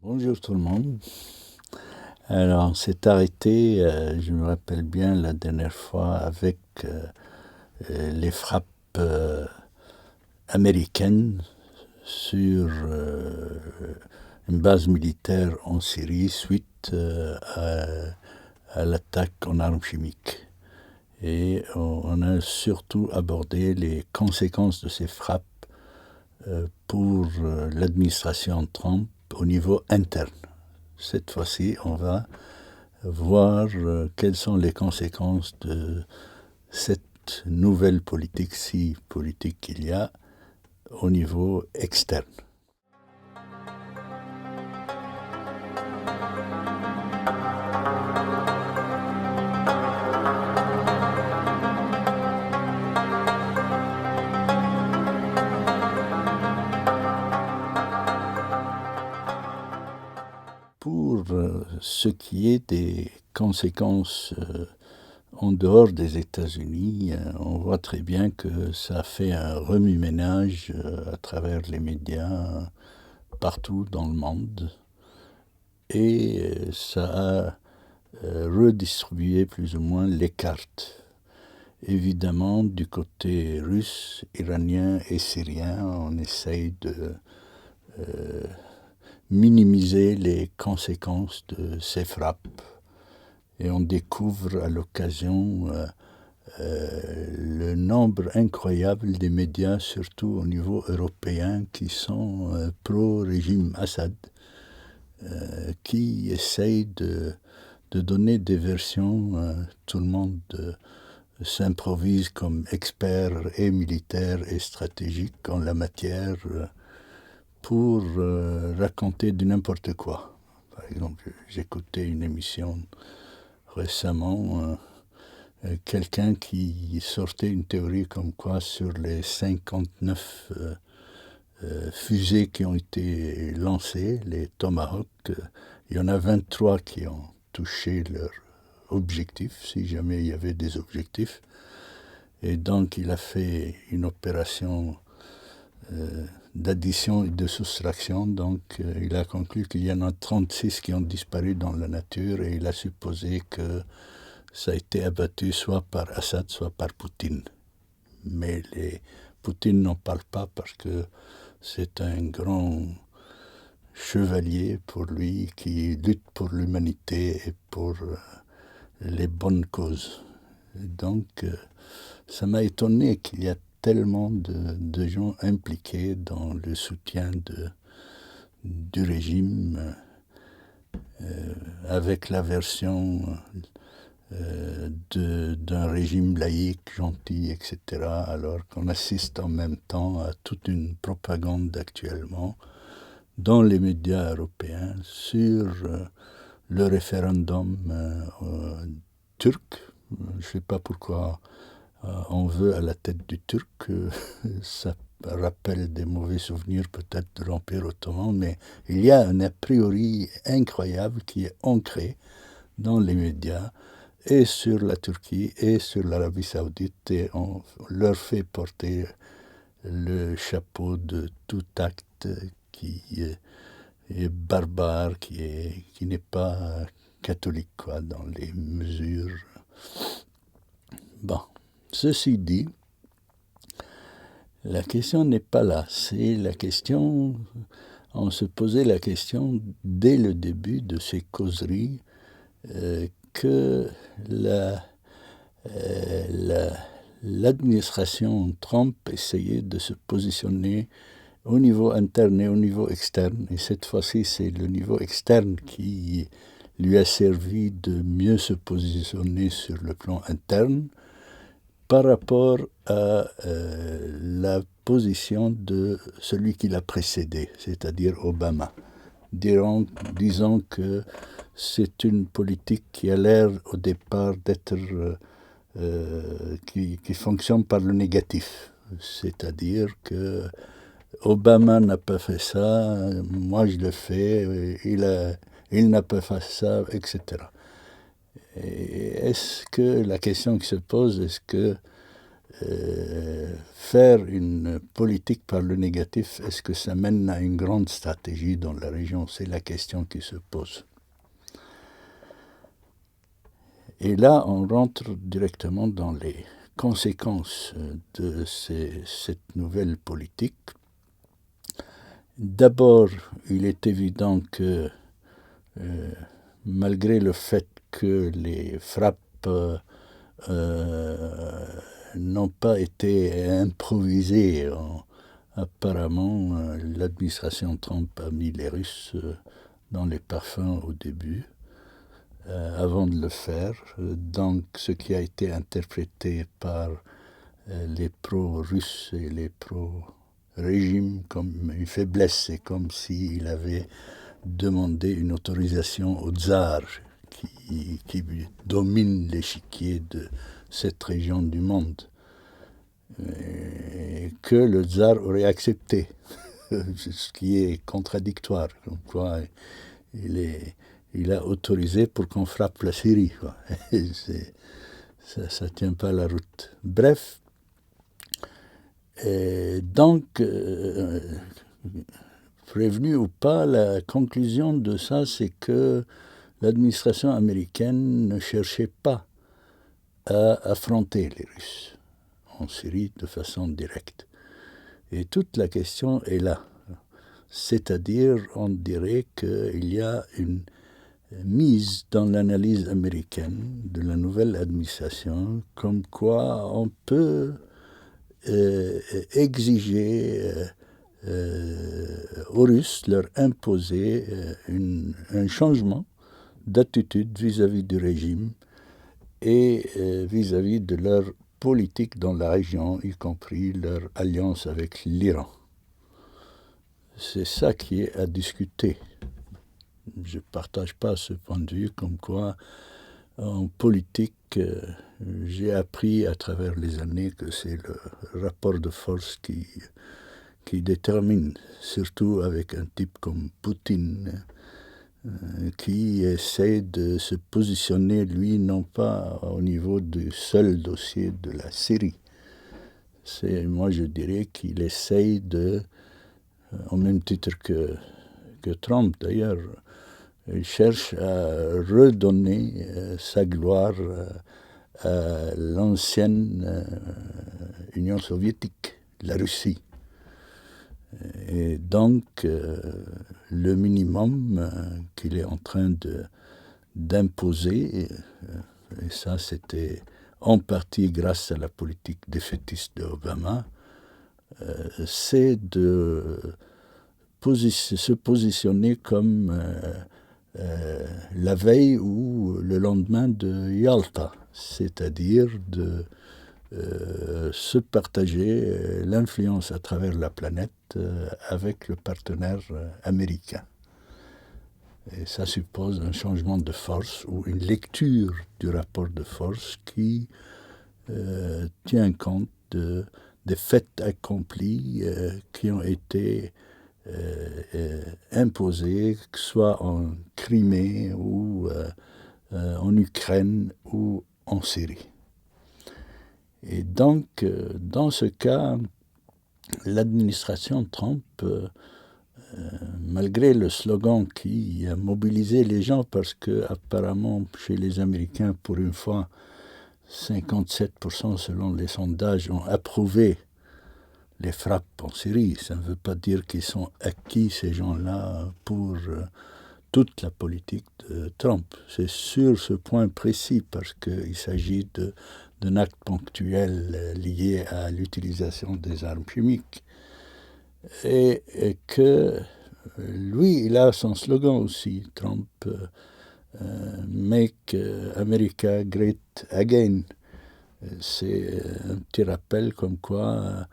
Bonjour tout le monde. Alors, on s'est arrêté, je me rappelle bien la dernière fois, avec les frappes américaines sur une base militaire en Syrie suite à l'attaque en armes chimiques. Et on a surtout abordé les conséquences de ces frappes pour l'administration Trump au niveau interne. Cette fois-ci, on va voir quelles sont les conséquences de cette nouvelle politique, si politique qu'il y a, au niveau externe. Pour ce qui est des conséquences en dehors des États-Unis, on voit très bien que ça fait un remue-ménage à travers les médias partout dans le monde et ça a redistribué plus ou moins les cartes. Évidemment, du côté russe, iranien et syrien, on essaye de minimiser les conséquences de ces frappes. Et on découvre à l'occasion le nombre incroyable des médias, surtout au niveau européen, qui sont pro-régime Assad, qui essayent de donner des versions. Tout le monde s'improvise comme expert et militaire et stratégique en la matière pour raconter du n'importe quoi. Par exemple, j'écoutais une émission récemment, quelqu'un qui sortait une théorie comme quoi sur les 59 fusées qui ont été lancées, les Tomahawk, il y en a 23 qui ont touché leur objectif, si jamais il y avait des objectifs. Et donc il a fait une opération d'addition et de soustraction. Donc il a conclu qu'il y en a 36 qui ont disparu dans la nature et il a supposé que ça a été abattu soit par Assad, soit par Poutine. Mais Poutine n'en parle pas parce que c'est un grand chevalier pour lui qui lutte pour l'humanité et pour les bonnes causes. Donc, ça m'a étonné qu'il y a tellement de gens impliqués dans le soutien du régime avec la version d'un régime laïque, gentil, etc., alors qu'on assiste en même temps à toute une propagande actuellement dans les médias européens sur le référendum turc. Je ne sais pas pourquoi on veut à la tête du Turc. Ça rappelle des mauvais souvenirs peut-être de l'Empire ottoman, mais il y a un a priori incroyable qui est ancré dans les médias et sur la Turquie et sur l'Arabie saoudite, et on leur fait porter le chapeau de tout acte qui est barbare, qui n'est pas catholique, quoi, dans les mesures. Bon, ceci dit, la question n'est pas là. C'est la question, on se posait la question dès le début de ces causeries que l'administration Trump essayait de se positionner au niveau interne et au niveau externe. Et cette fois-ci, c'est le niveau externe qui lui a servi de mieux se positionner sur le plan interne par rapport à la position de celui qui l'a précédé, c'est-à-dire Obama. Disons que c'est une politique qui a l'air au départ d'être qui fonctionne par le négatif, c'est-à-dire que Obama n'a pas fait ça, moi je le fais, il n'a pas fait ça, etc. Et est-ce que la question qui se pose, est-ce que faire une politique par le négatif, est-ce que ça mène à une grande stratégie dans la région? C'est la question qui se pose. Et là, on rentre directement dans les conséquences de cette nouvelle politique. D'abord, il est évident que malgré le fait que les frappes n'ont pas été improvisées, apparemment, l'administration Trump a mis les Russes dans les parfums au début, avant de le faire. Donc, ce qui a été interprété par les pro-russes et les pro-régime comme une faiblesse, c'est comme s'il avait demandé une autorisation au tsar qui domine l'échiquier de cette région du monde, et que le tsar aurait accepté, ce qui est contradictoire. Comme quoi, il a autorisé pour qu'on frappe la Syrie, quoi. Ça tient pas la route. Bref, donc, prévenu ou pas, la conclusion de ça, c'est que l'administration américaine ne cherchait pas à affronter les Russes en Syrie de façon directe. Et toute la question est là. C'est-à-dire, on dirait qu'il y a une mise dans l'analyse américaine de la nouvelle administration, comme quoi on peut exiger aux Russes, leur imposer un changement d'attitude vis-à-vis du régime et vis-à-vis de leur politique dans la région, y compris leur alliance avec l'Iran. C'est ça qui est à discuter. Je ne partage pas ce point de vue, comme quoi en politique, j'ai appris à travers les années que c'est le rapport de force qui détermine, surtout avec un type comme Poutine, qui essaie de se positionner, lui, non pas au niveau du seul dossier de la Syrie. Moi, je dirais qu'il essaye de, au même titre que Trump d'ailleurs, il cherche à redonner sa gloire à l'ancienne Union soviétique, la Russie. Et donc, le minimum qu'il est en train d'imposer, et ça c'était en partie grâce à la politique défaitiste d'Obama, c'est de se positionner comme la veille ou le lendemain de Yalta, c'est-à-dire de se partager l'influence à travers la planète avec le partenaire américain. Et ça suppose un changement de force ou une lecture du rapport de force qui tient compte des faits accomplis qui ont été imposés, que ce soit en Crimée ou en Ukraine ou en Syrie. Et donc, dans ce cas, l'administration Trump, malgré le slogan qui a mobilisé les gens, parce que apparemment chez les Américains, pour une fois, 57% selon les sondages ont approuvé les frappes en Syrie. Ça ne veut pas dire qu'ils sont acquis, ces gens-là, pour toute la politique de Trump. C'est sur ce point précis, parce qu'il s'agit d'un acte ponctuel lié à l'utilisation des armes chimiques. Et que lui, il a son slogan aussi, Trump, Make America Great Again. C'est un petit rappel comme quoi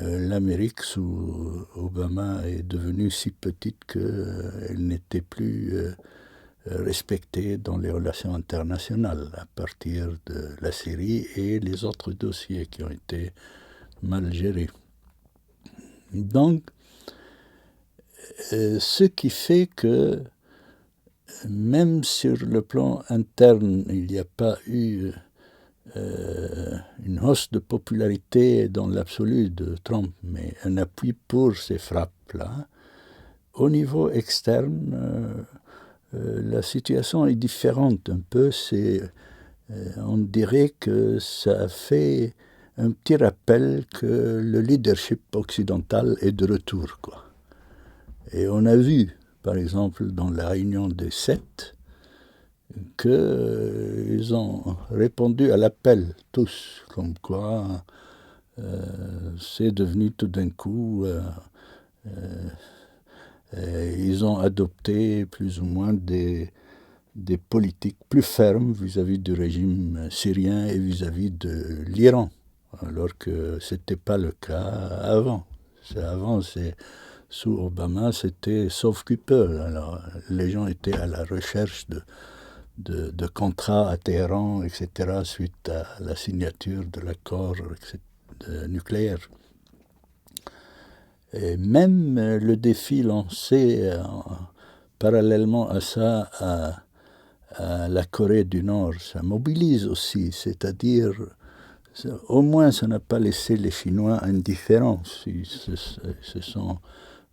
l'Amérique sous Obama est devenue si petite qu'elle n'était plus respectée dans les relations internationales à partir de la Syrie et les autres dossiers qui ont été mal gérés. Donc, ce qui fait que même sur le plan interne, il n'y a pas eu une hausse de popularité dans l'absolu de Trump, mais un appui pour ces frappes-là. Au niveau externe, la situation est différente un peu. On dirait que ça fait un petit rappel que le leadership occidental est de retour, quoi. Et on a vu, par exemple, dans la réunion des 7, qu'ils ont répondu à l'appel, tous, comme quoi c'est devenu tout d'un coup... ils ont adopté plus ou moins des politiques plus fermes vis-à-vis du régime syrien et vis-à-vis de l'Iran, alors que ce n'était pas le cas avant. Sous Obama, c'était sauf que peu. Alors, les gens étaient à la recherche de contrats à Téhéran, etc., suite à la signature de l'accord nucléaire. Et même le défi lancé parallèlement à ça à la Corée du Nord, ça mobilise aussi, c'est-à-dire au moins ça n'a pas laissé les Chinois indifférents. Ils se sont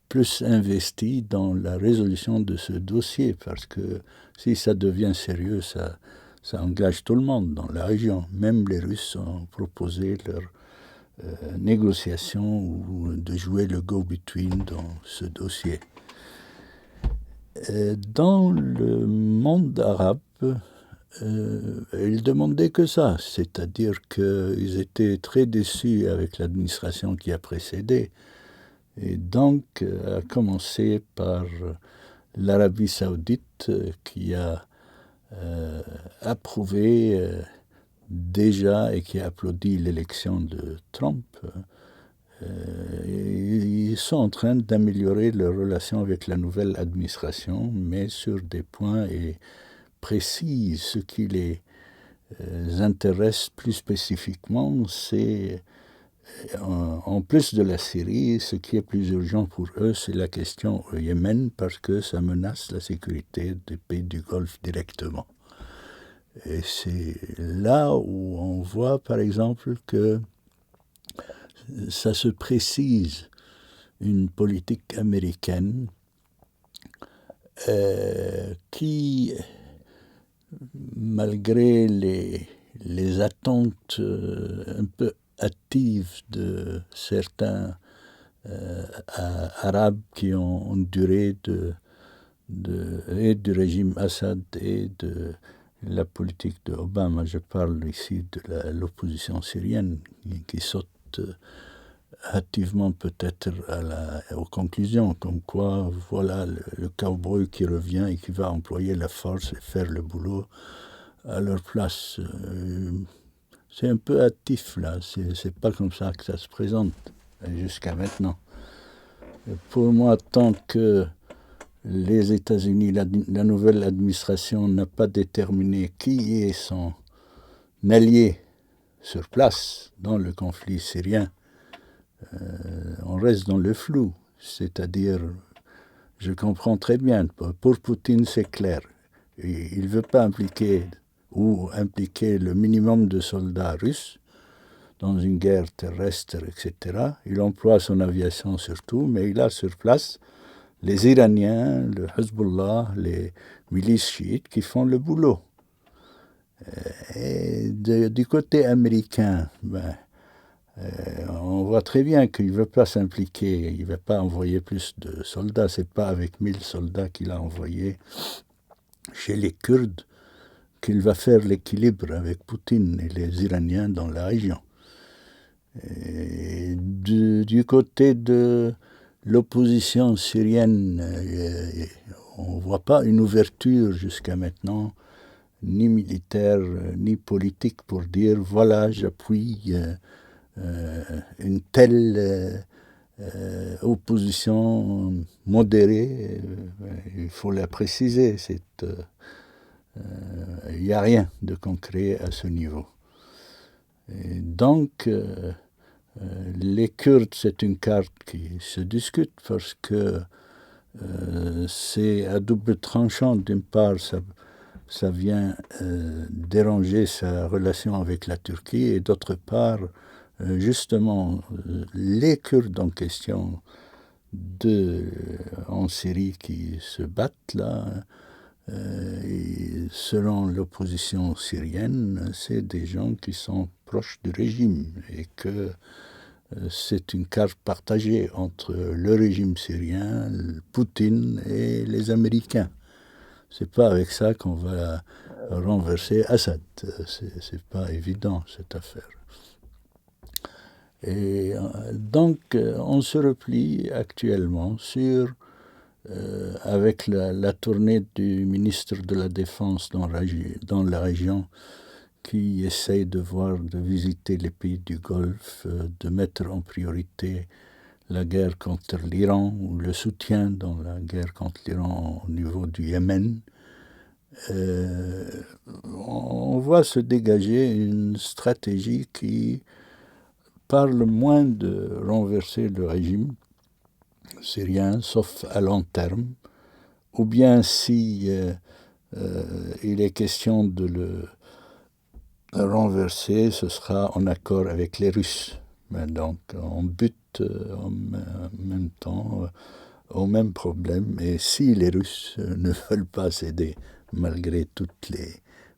plus investis dans la résolution de ce dossier, parce que si ça devient sérieux, ça engage tout le monde dans la région. Même les Russes ont proposé leur négociation ou de jouer le go-between dans ce dossier. Dans le monde arabe, ils demandaient que ça, c'est-à-dire qu'ils étaient très déçus avec l'administration qui a précédé, et donc à commencer par l'Arabie saoudite qui a approuvé déjà et qui a applaudi l'élection de Trump. Ils sont en train d'améliorer leurs relations avec la nouvelle administration, mais sur des points précis. Ce qui les intéresse plus spécifiquement, c'est, en plus de la Syrie, ce qui est plus urgent pour eux, c'est la question au Yémen, parce que ça menace la sécurité des pays du Golfe directement. Et c'est là où on voit, par exemple, que ça se précise une politique américaine qui, malgré les attentes un peu hâtives de certains Arabes qui ont duré et du régime Assad et de la politique de Obama, je parle ici de l'opposition syrienne qui saute hâtivement peut-être aux conclusions, comme quoi voilà le cowboy qui revient et qui va employer la force et faire le boulot à leur place. C'est un peu hâtif là, c'est pas comme ça que ça se présente jusqu'à maintenant. Pour moi, tant que les États-Unis, la nouvelle administration n'a pas déterminé qui est son allié sur place dans le conflit syrien, on reste dans le flou. C'est-à-dire, je comprends très bien, pour Poutine c'est clair, il ne veut pas impliquer le minimum de soldats russes dans une guerre terrestre, etc. Il emploie son aviation surtout, mais il a sur place les Iraniens, le Hezbollah, les milices chiites qui font le boulot. Et du côté américain, on voit très bien qu'il ne veut pas s'impliquer, il ne veut pas envoyer plus de soldats. Ce n'est pas avec 1000 soldats qu'il a envoyés chez les Kurdes qu'il va faire l'équilibre avec Poutine et les Iraniens dans la région. Et du côté de l'opposition syrienne, on ne voit pas une ouverture jusqu'à maintenant, ni militaire, ni politique, pour dire voilà, j'appuie une telle opposition modérée. Il faut la préciser, il n'y a rien de concret à ce niveau. Et donc, les Kurdes, c'est une carte qui se discute parce que c'est à double tranchant. D'une part, ça vient déranger sa relation avec la Turquie, et d'autre part, justement, les Kurdes en question en Syrie qui se battent là, et selon l'opposition syrienne, c'est des gens qui sont proches du régime, et que c'est une carte partagée entre le régime syrien, Poutine et les Américains. C'est pas avec ça qu'on va renverser Assad. C'est pas évident, cette affaire. Et donc, on se replie actuellement sur, avec la tournée du ministre de la Défense dans la région, qui essaye de visiter les pays du Golfe, de mettre en priorité la guerre contre l'Iran, ou le soutien dans la guerre contre l'Iran au niveau du Yémen. On voit se dégager une stratégie qui parle moins de renverser le régime syrien, sauf à long terme, ou bien si il est question de le renverser, ce sera en accord avec les Russes. Mais donc on bute en même temps au même problème, et si les Russes ne veulent pas céder, malgré toutes les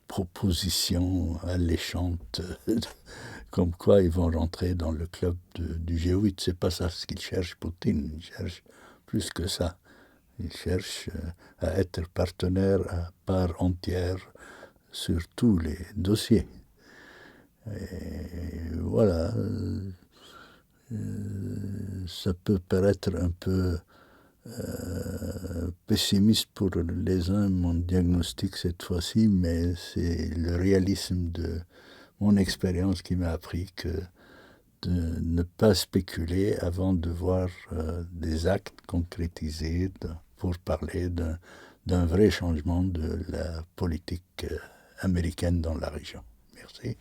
propositions alléchantes comme quoi ils vont rentrer dans le club du G8. C'est pas ça ce qu'il cherche, Poutine. Il cherche plus que ça. Il cherche à être partenaire à part entière sur tous les dossiers. Et voilà. Ça peut paraître un peu pessimiste pour les uns, mon diagnostic cette fois-ci, mais c'est le réalisme de mon expérience qui m'a appris que de ne pas spéculer avant de voir des actes concrétisés pour parler d'un vrai changement de la politique américaine dans la région. Merci.